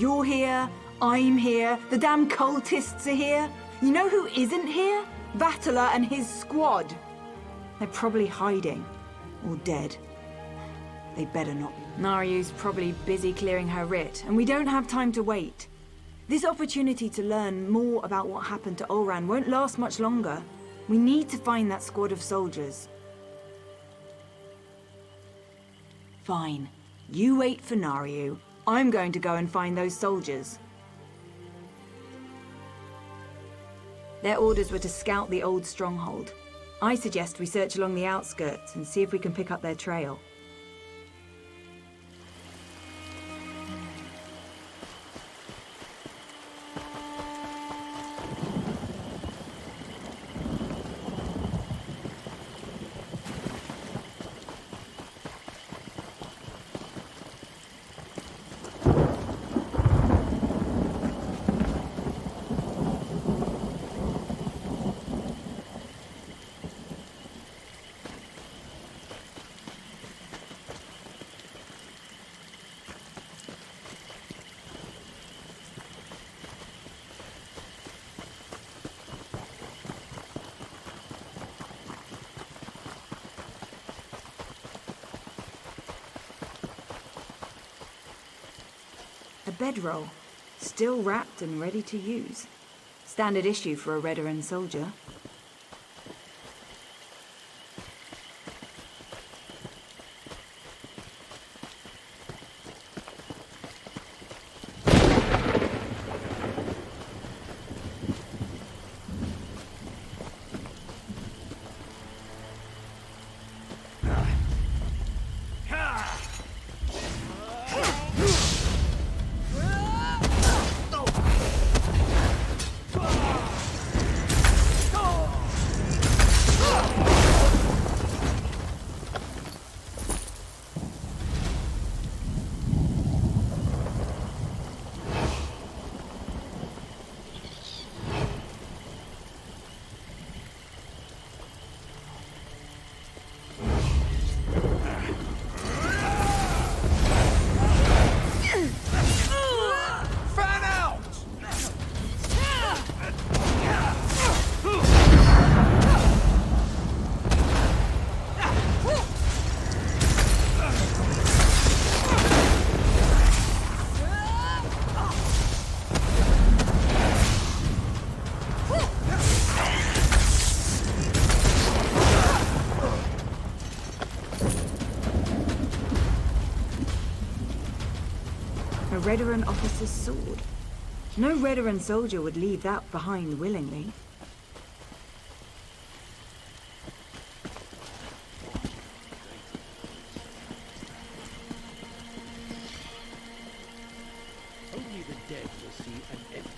You're here, I'm here, the damn cultists are here. You know who isn't here? Battler and his squad. They're probably hiding. Or dead. They better not be. Naryu's probably busy clearing her writ, and we don't have time to wait. This opportunity to learn more about what happened to Olran won't last much longer. We need to find that squad of soldiers. Fine. You wait for Naryu. I'm going to go and find those soldiers. Their orders were to scout the old stronghold. I suggest we search along the outskirts and see if we can pick up their trail. A bedroll, still wrapped and ready to use. Standard issue for a Redoran soldier. A Redaran officer's sword. No Redaran soldier would leave that behind willingly. Only the dead will see an end.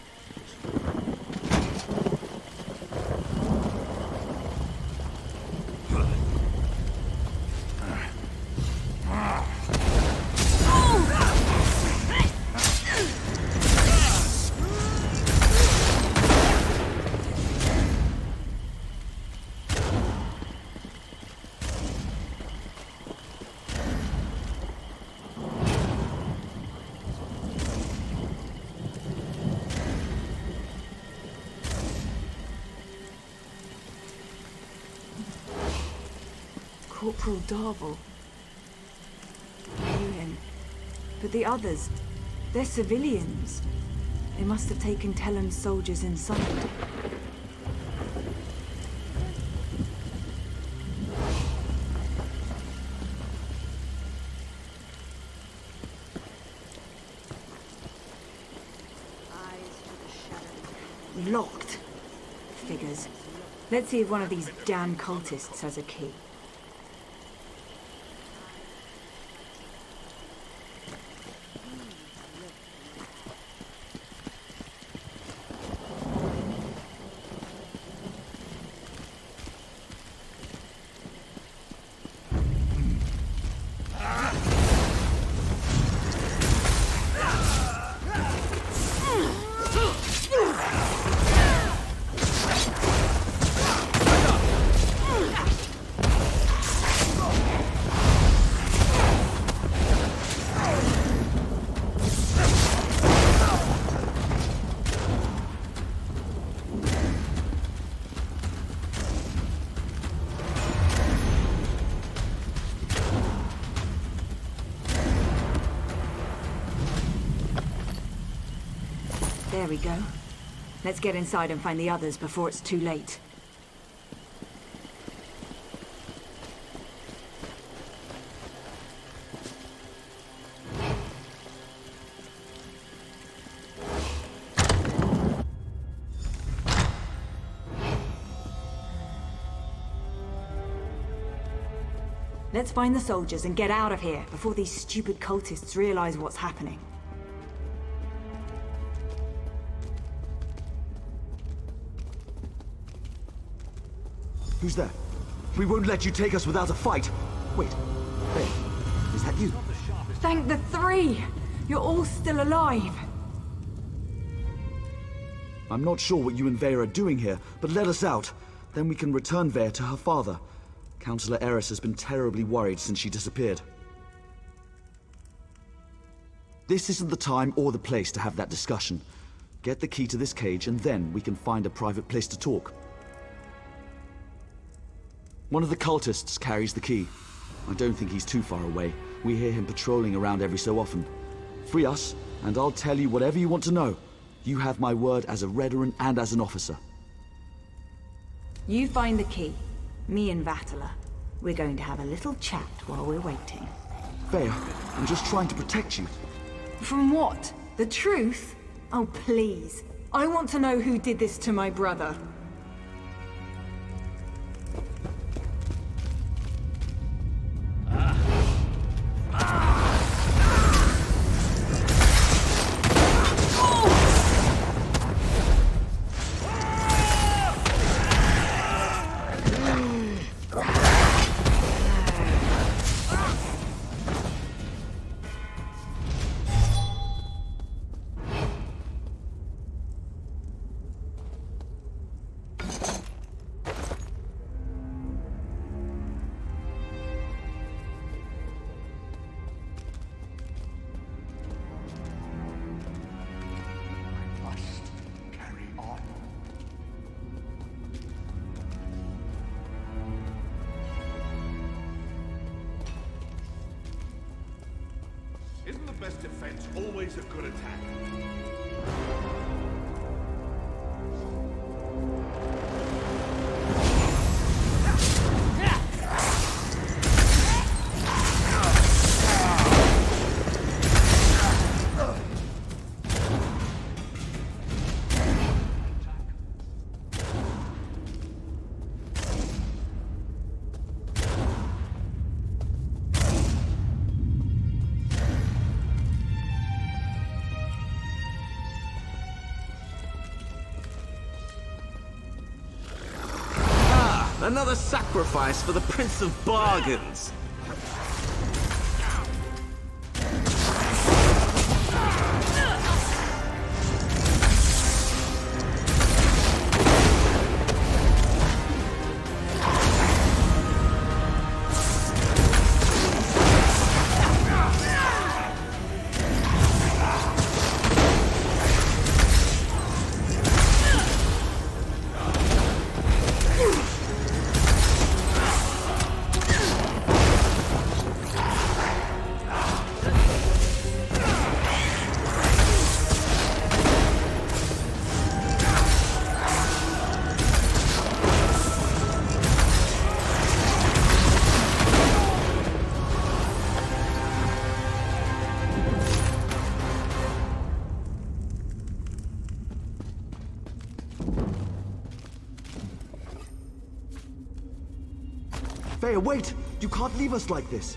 Corporal Darvel. I knew him. But the others, they're civilians. They must have taken Tellan's soldiers inside. Locked. Figures. Let's see if one of these damn cultists has a key. There we go. Let's get inside and find the others before it's too late. Let's find the soldiers and get out of here before these stupid cultists realize what's happening. Who's there? We won't let you take us without a fight. Wait, Veya, is that you? Thank the three! You're all still alive! I'm not sure what you and Veya are doing here, but let us out. Then we can return Veya to her father. Councillor Eris has been terribly worried since she disappeared. This isn't the time or the place to have that discussion. Get the key to this cage and then we can find a private place to talk. One of the cultists carries the key. I don't think he's too far away. We hear him patrolling around every so often. Free us, and I'll tell you whatever you want to know. You have my word as a Redaran and as an officer. You find the key. Me and Vatala. We're going to have a little chat while we're waiting. Veya, I'm just trying to protect you. From what? The truth? Oh, please. I want to know who did this to my brother. Isn't the best defense always a good attack? Another sacrifice for the Prince of Bargains. Veya, wait! You can't leave us like this!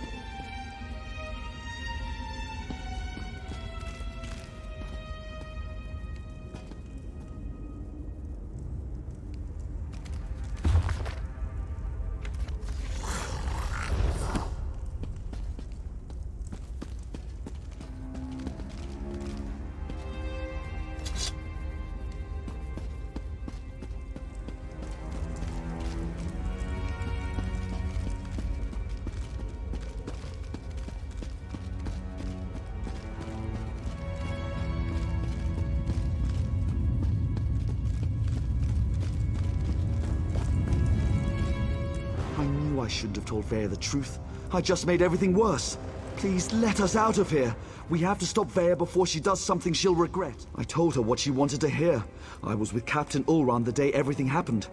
I shouldn't have told Veya the truth. I just made everything worse. Please let us out of here. We have to stop Veya before she does something she'll regret. I told her what she wanted to hear. I was with Captain Ulran the day everything happened.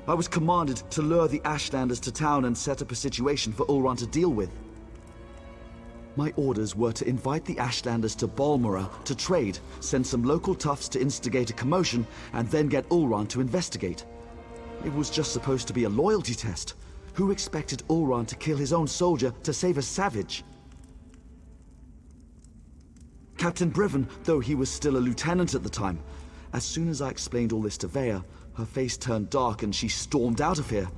I was commanded to lure the Ashlanders to town and set up a situation for Ulran to deal with. My orders were to invite the Ashlanders to Balmora to trade, send some local toughs to instigate a commotion, and then get Ulran to investigate. It was just supposed to be a loyalty test. Who expected Ulran to kill his own soldier to save a savage? Captain Briven, though he was still a lieutenant at the time. As soon as I explained all this to Veya, her face turned dark and she stormed out of here.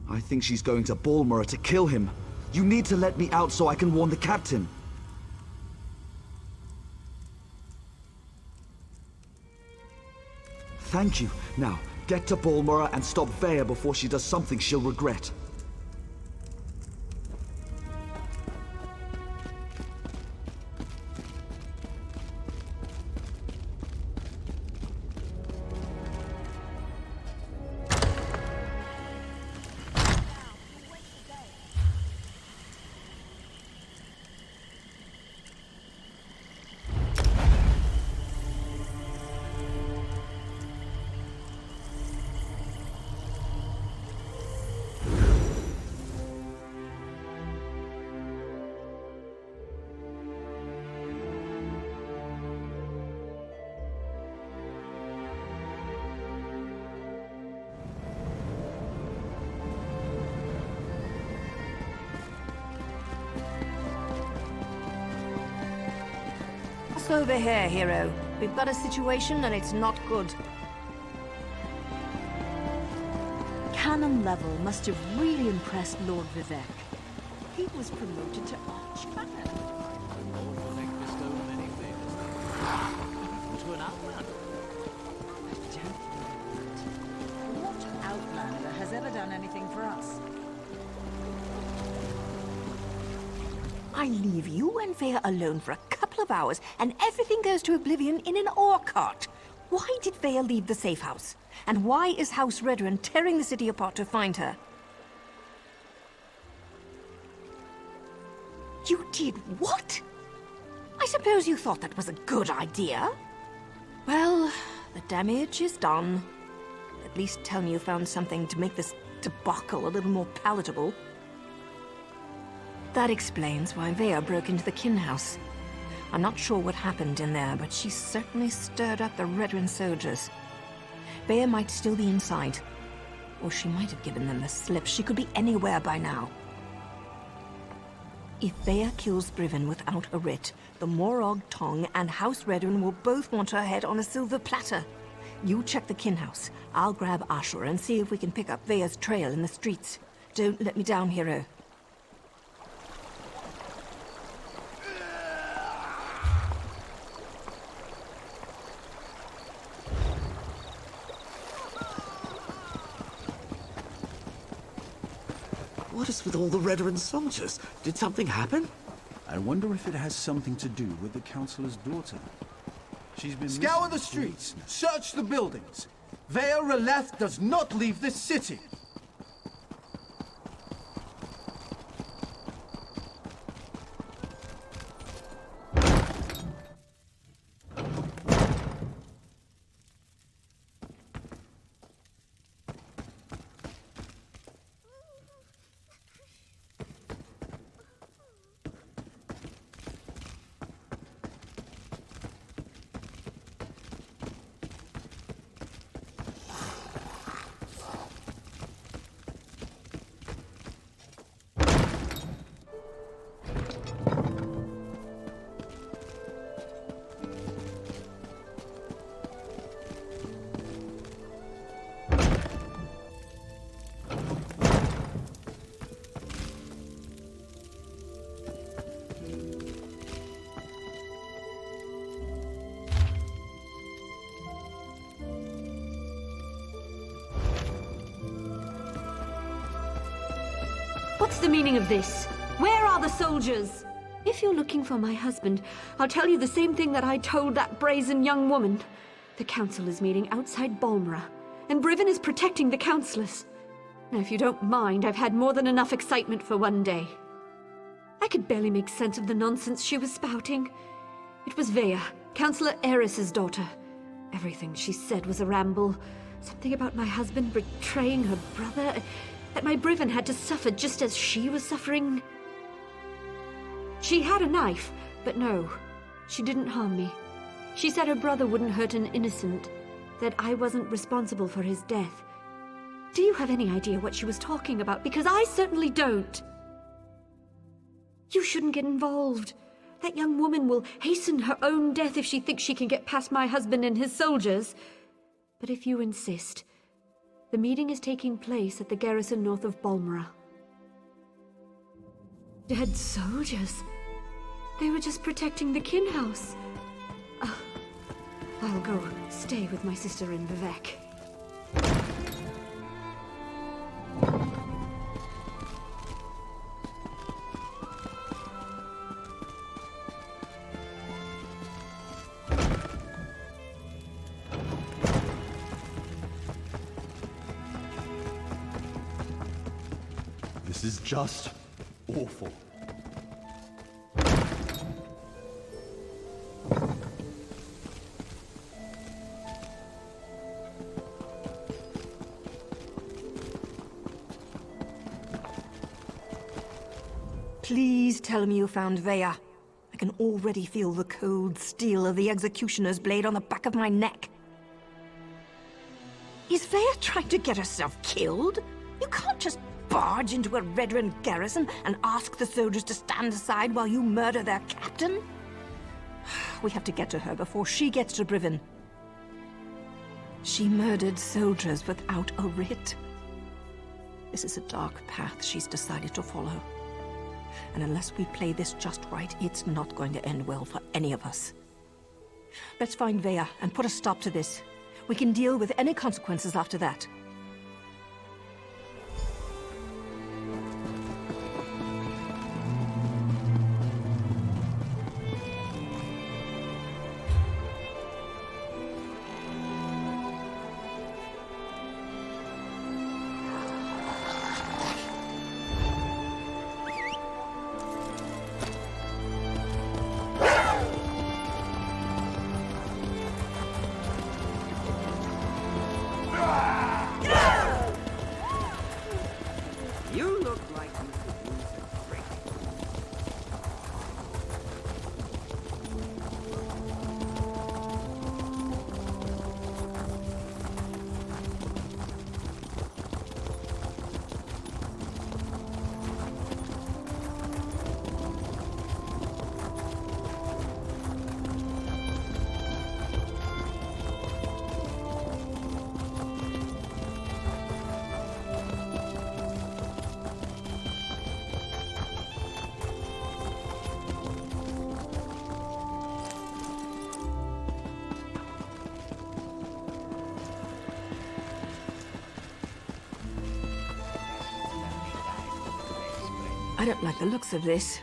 I think she's going to Balmora to kill him. You need to let me out so I can warn the captain. Thank you. Now, get to Balmora and stop Veya before she does something she'll regret. Over here, hero. We've got a situation and it's not good. Cannon level must have really impressed Lord Vivek. He was promoted to Archcanon. To an outlander. What outlander has ever done anything for us? I leave you and Veya alone for a couple of hours, and everything goes to oblivion in an ore cart. Why did Veya leave the safe house? And why is House Redrun tearing the city apart to find her? You did what? I suppose you thought that was a good idea? Well, the damage is done. At least tell me you found something to make this debacle a little more palatable. That explains why Veya broke into the kin house. I'm not sure what happened in there, but she certainly stirred up the Redrun soldiers. Veya might still be inside. Or she might have given them the slip. She could be anywhere by now. If Veya kills Briven without a writ, the Morag Tong and House Redrun will both want her head on a silver platter. You check the kin house. I'll grab Ashur and see if we can pick up Veya's trail in the streets. Don't let me down, hero. What is with all the Redoran soldiers? Did something happen? I wonder if it has something to do with the Councillor's daughter. She's been Scour missing the for streets, weeks search the buildings. Veya Releth does not leave this city. What's the meaning of this? Where are the soldiers? If you're looking for my husband, I'll tell you the same thing that I told that brazen young woman. The council is meeting outside Balmora, and Briven is protecting the councillors. Now, if you don't mind, I've had more than enough excitement for one day. I could barely make sense of the nonsense she was spouting. It was Veya, Councillor Eris's daughter. Everything she said was a ramble. Something about my husband betraying her brother, that my Briven had to suffer just as she was suffering. She had a knife, but no, she didn't harm me. She said her brother wouldn't hurt an innocent, that I wasn't responsible for his death. Do you have any idea what she was talking about? Because I certainly don't. You shouldn't get involved. That young woman will hasten her own death if she thinks she can get past my husband and his soldiers. But if you insist, the meeting is taking place at the garrison north of Balmora. Dead soldiers? They were just protecting the kin house. I'll go stay with my sister in Vivek. This is just awful. Please tell me you found Veya. I can already feel the cold steel of the executioner's blade on the back of my neck. Is Veya trying to get herself killed? You can't just barge into a Redoran garrison and ask the soldiers to stand aside while you murder their captain? We have to get to her before she gets to Briven. She murdered soldiers without a writ. This is a dark path she's decided to follow. And unless we play this just right, it's not going to end well for any of us. Let's find Veya and put a stop to this. We can deal with any consequences after that. I don't like the looks of this.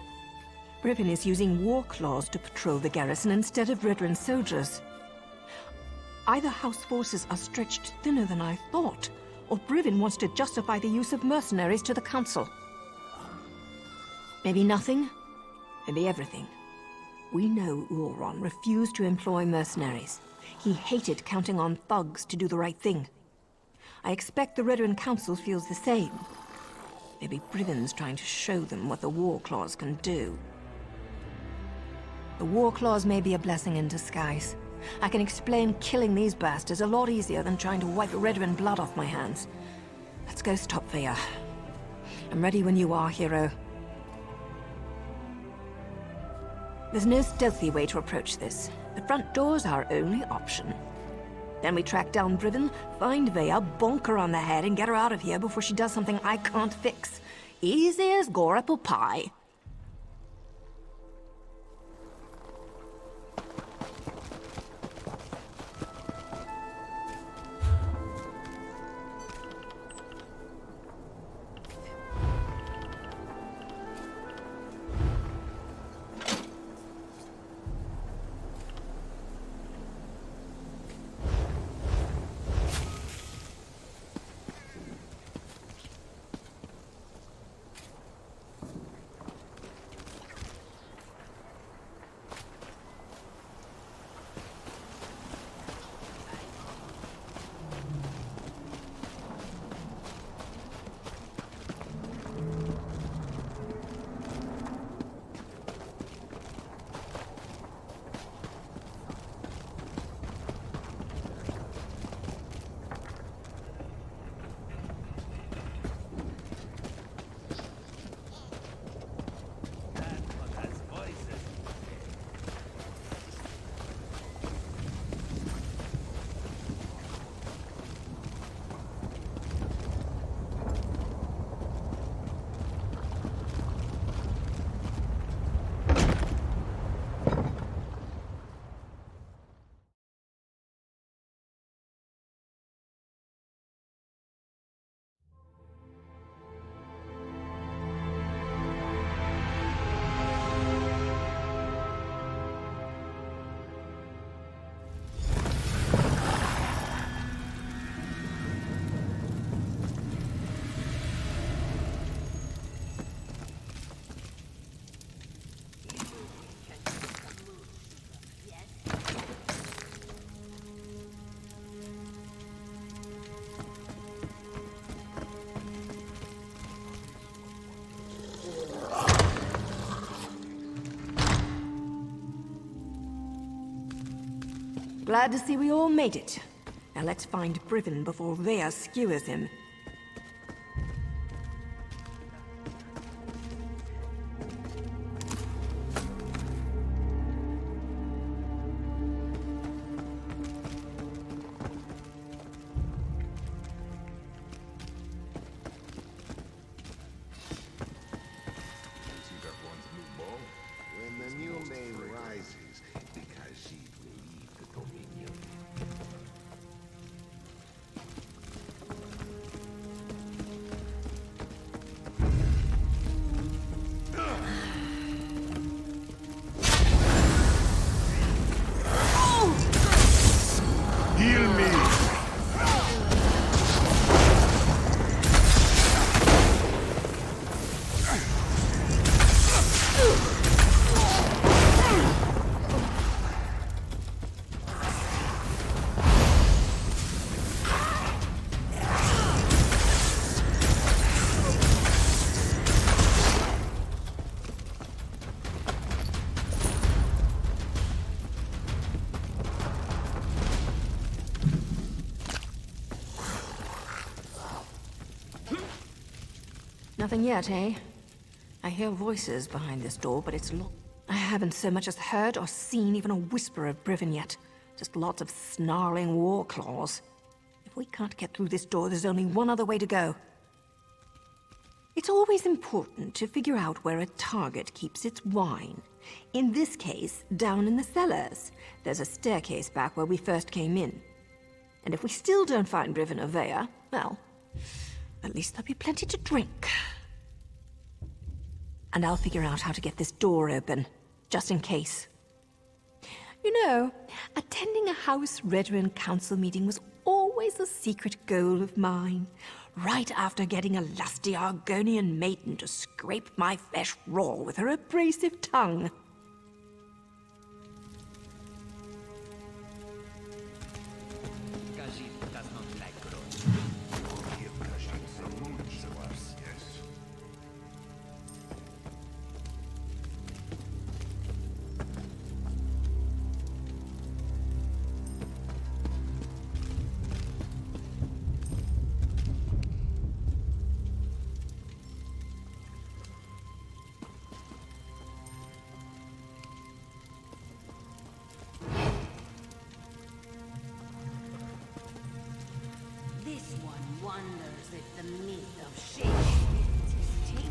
Brivin is using war claws to patrol the garrison instead of veteran soldiers. Either House forces are stretched thinner than I thought, or Brivin wants to justify the use of mercenaries to the council. Maybe nothing, maybe everything. We know Ulron refused to employ mercenaries. He hated counting on thugs to do the right thing. I expect the Veteran Council feels the same. Maybe Brivin's trying to show them what the War Claws can do. The War Claws may be a blessing in disguise. I can explain killing these bastards a lot easier than trying to wipe Redwin blood off my hands. Let's go stop Veya. I'm ready when you are, hero. There's no stealthy way to approach this. The front door's our only option. Then we track down Brivin, find Veya, bonk her on the head, and get her out of here before she does something I can't fix. Easy as gore apple pie. Glad to see we all made it. Now let's find Brivin before Veya skewers him. When the new name rises, because she will leave the dominion. Heal me! Nothing yet, eh? I hear voices behind this door, but it's locked. I haven't so much as heard or seen even a whisper of Brivin yet. Just lots of snarling war claws. If we can't get through this door, there's only one other way to go. It's always important to figure out where a target keeps its wine. In this case, down in the cellars. There's a staircase back where we first came in. And if we still don't find Brivin or Veya, well, at least there'll be plenty to drink. And I'll figure out how to get this door open, just in case. You know, attending a House Veteran Council meeting was always a secret goal of mine. Right after getting a lusty Argonian maiden to scrape my flesh raw with her abrasive tongue. This one wonders if the meat of Shakespeare is tasty.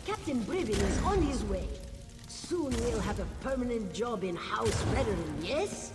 Captain Bribin is on his way. Soon we'll have a permanent job in House Veteran, yes?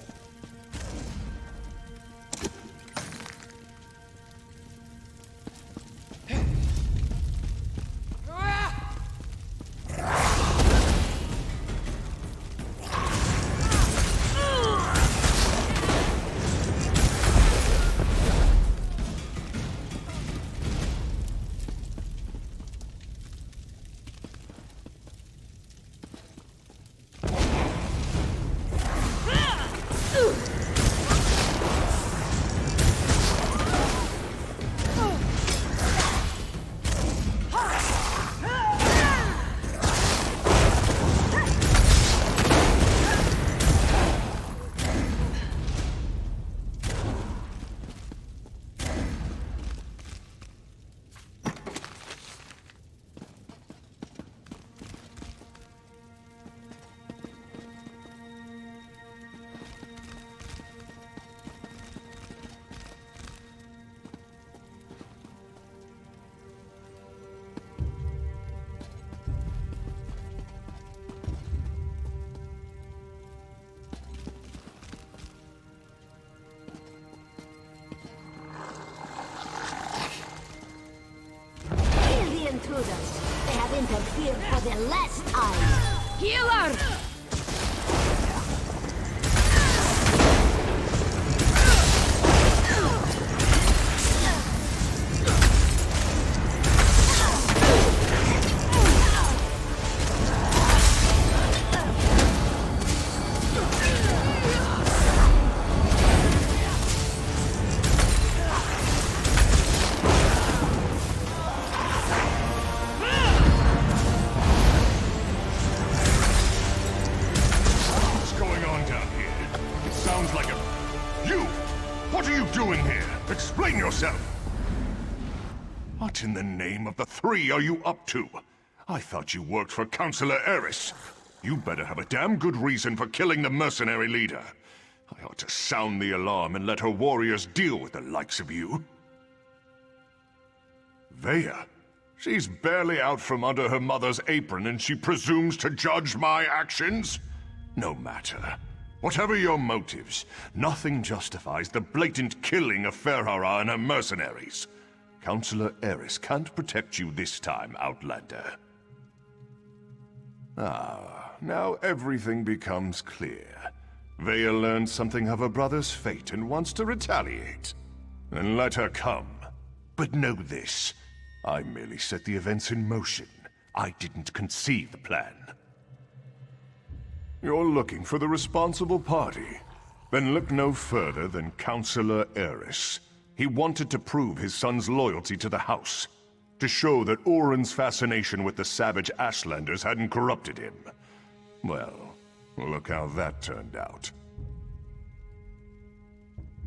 Intruders. They have interfered for the last time. Healer! Explain yourself! What in the name of the three are you up to? I thought you worked for Councillor Eris. You better have a damn good reason for killing the mercenary leader. I ought to sound the alarm and let her warriors deal with the likes of you. Veya? She's barely out from under her mother's apron and she presumes to judge my actions? No matter. Whatever your motives, nothing justifies the blatant killing of Ferhara and her mercenaries. Councillor Eris can't protect you this time, Outlander. Ah, now everything becomes clear. Veya learned something of her brother's fate and wants to retaliate. Then let her come. But know this, I merely set the events in motion. I didn't conceive the plan. You're looking for the responsible party. Then look no further than Councillor Eris. He wanted to prove his son's loyalty to the House. To show that Oren's fascination with the savage Ashlanders hadn't corrupted him. Well, look how that turned out.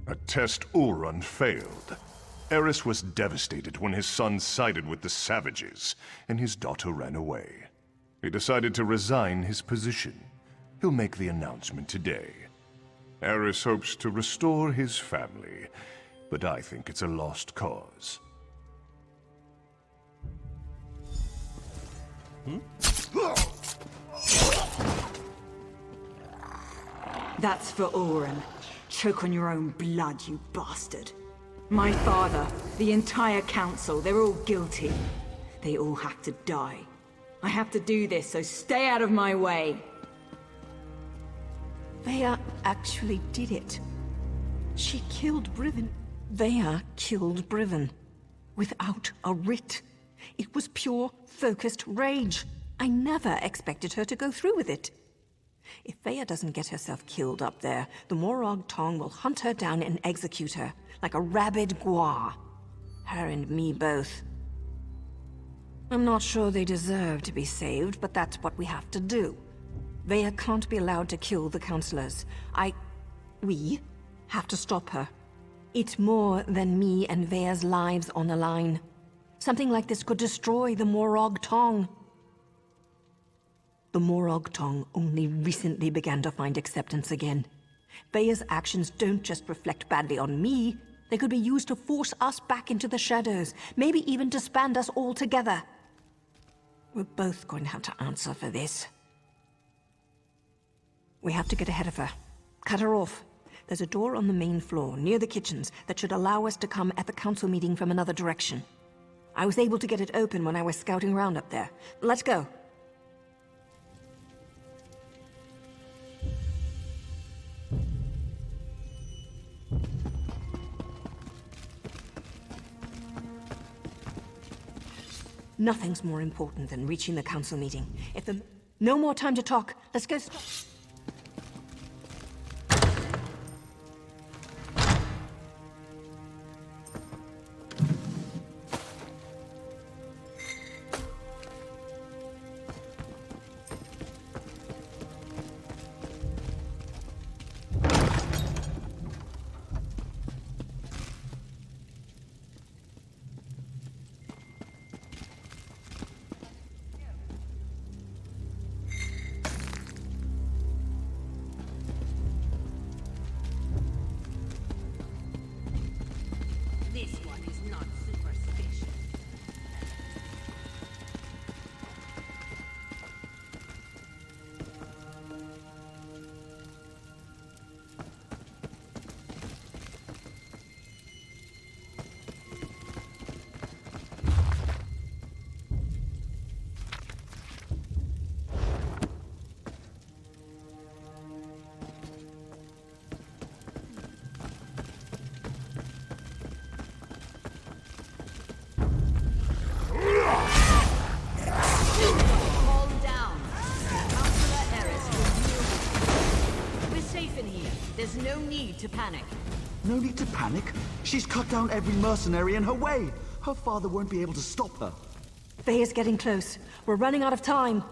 A test Oren failed. Eris was devastated when his son sided with the savages, and his daughter ran away. He decided to resign his position. He'll make the announcement today. Eris hopes to restore his family, but I think it's a lost cause. That's for Oren. Choke on your own blood, you bastard. My father, the entire council, they're all guilty. They all have to die. I have to do this, so stay out of my way. Veya actually did it. She killed Brivin. Veya killed Brivin. Without a writ. It was pure, focused rage. I never expected her to go through with it. If Veya doesn't get herself killed up there, the Morag Tong will hunt her down and execute her, like a rabid gua. Her and me both. I'm not sure they deserve to be saved, but that's what we have to do. Veya can't be allowed to kill the councillors. We have to stop her. It's more than me and Veya's lives on the line. Something like this could destroy the Morag Tong. The Morag Tong only recently began to find acceptance again. Veya's actions don't just reflect badly on me. They could be used to force us back into the shadows, maybe even disband us all together. We're both going to have to answer for this. We have to get ahead of her. Cut her off. There's a door on the main floor, near the kitchens, that should allow us to come at the council meeting from another direction. I was able to get it open when I was scouting around up there. Let's go. Nothing's more important than reaching the council meeting. No more time to talk. Let's go. This one is not superstitious. There's no need to panic. No need to panic. She's cut down every mercenary in her way. Her father won't be able to stop her. Veya's getting close. We're running out of time.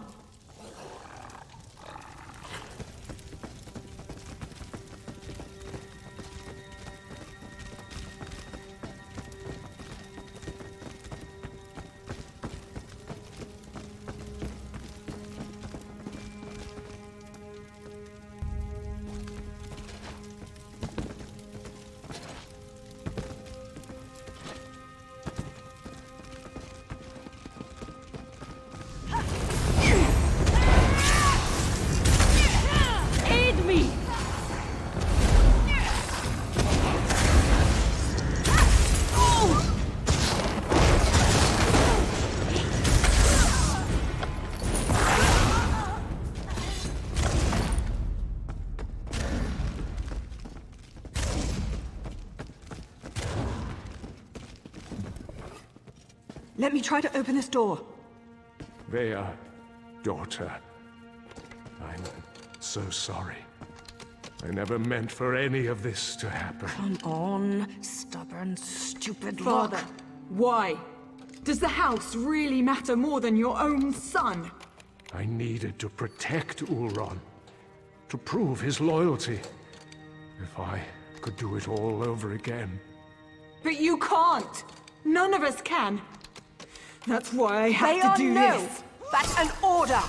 Let me try to open this door. Veya, daughter, I'm so sorry. I never meant for any of this to happen. Come on, stubborn, stupid Father, rock. why? Does the house really matter more than your own son? I needed to protect Ulron, to prove his loyalty. If I could do it all over again. But you can't! None of us can! That's why I have to do this! That's an order!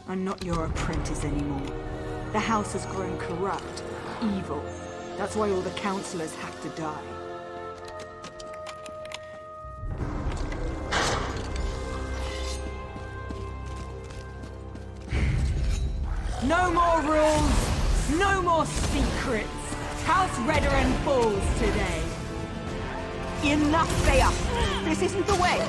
I'm not your apprentice anymore. The house has grown corrupt, evil. That's why all the councillors have to die. No more rules! No more secrets! House Redoran falls today! Enough, Veya! This isn't the way!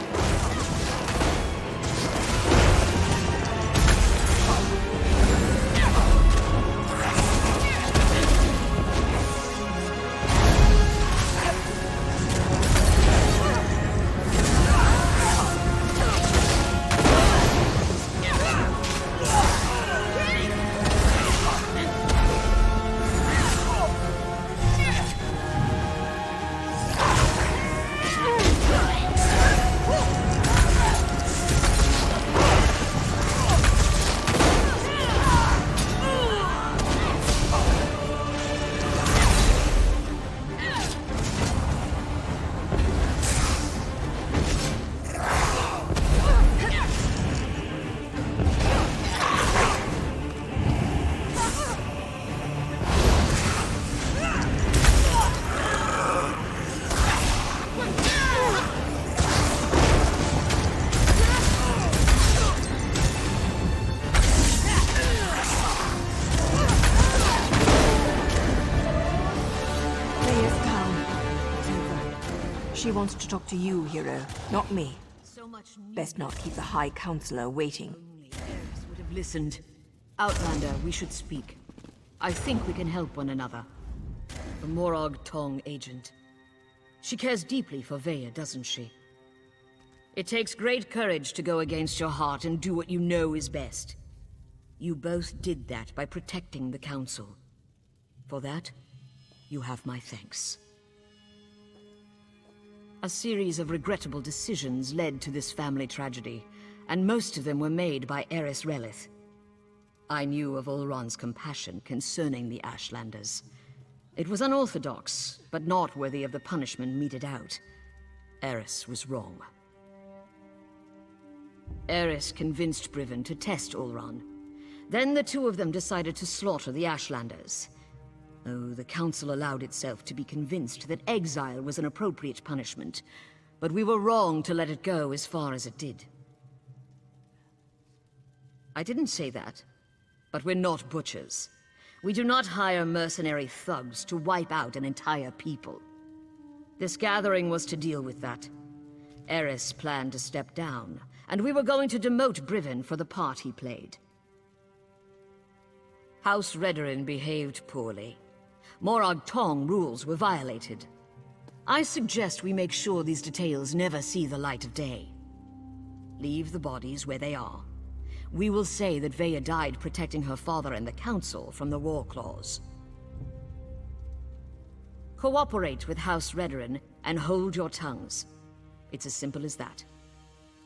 She wants to talk to you, hero, not me. Best not keep the High Counselor waiting. Only Eris would have listened. Outlander, we should speak. I think we can help one another. The Morag Tong agent. She cares deeply for Veya, doesn't she? It takes great courage to go against your heart and do what you know is best. You both did that by protecting the Council. For that, you have my thanks. A series of regrettable decisions led to this family tragedy, and most of them were made by Eris Relith. I knew of Ulron's compassion concerning the Ashlanders. It was unorthodox, but not worthy of the punishment meted out. Eris was wrong. Eris convinced Briven to test Ulron. Then the two of them decided to slaughter the Ashlanders. Oh, the Council allowed itself to be convinced that exile was an appropriate punishment, but we were wrong to let it go as far as it did. I didn't say that, but we're not butchers. We do not hire mercenary thugs to wipe out an entire people. This gathering was to deal with that. Eris planned to step down, and we were going to demote Briven for the part he played. House Redoran behaved poorly. Morag Tong rules were violated. I suggest we make sure these details never see the light of day. Leave the bodies where they are. We will say that Veya died protecting her father and the Council from the War Claws. Cooperate with House Redoran and hold your tongues. It's as simple as that.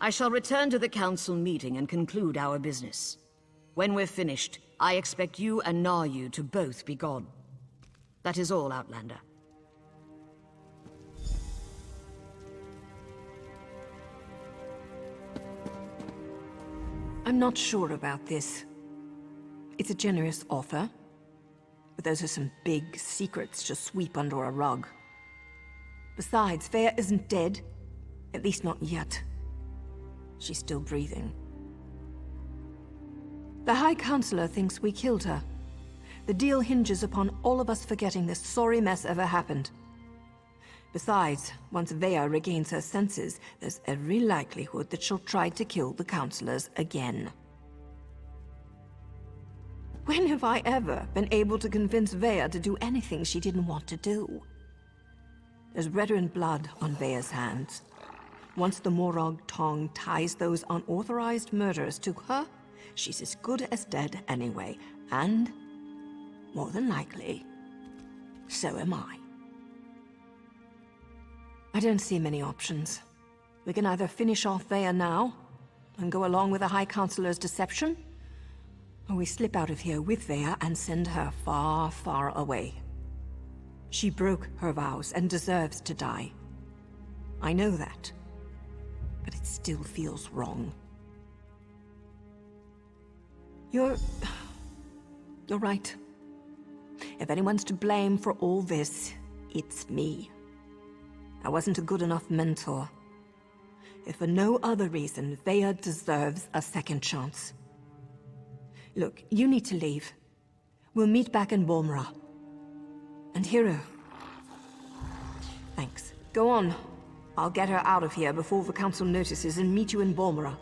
I shall return to the Council meeting and conclude our business. When we're finished, I expect you and Naryu to both be gone. That is all, Outlander. I'm not sure about this. It's a generous offer, but those are some big secrets to sweep under a rug. Besides, Veya isn't dead. At least not yet. She's still breathing. The High Counselor thinks we killed her. The deal hinges upon all of us forgetting this sorry mess ever happened. Besides, once Veya regains her senses, there's every likelihood that she'll try to kill the counselors again. When have I ever been able to convince Veya to do anything she didn't want to do? There's veteran blood on Veya's hands. Once the Morag Tong ties those unauthorized murders to her, she's as good as dead anyway. And, more than likely, so am I. I don't see many options. We can either finish off Veya now, and go along with the High Counselor's deception, or we slip out of here with Veya and send her far, far away. She broke her vows and deserves to die. I know that, but it still feels wrong. You're right. If anyone's to blame for all this, it's me. I wasn't a good enough mentor. If for no other reason, Veya deserves a second chance. Look, you need to leave. We'll meet back in Balmora. And Hero. Thanks. Go on. I'll get her out of here before the council notices and meet you in Balmora.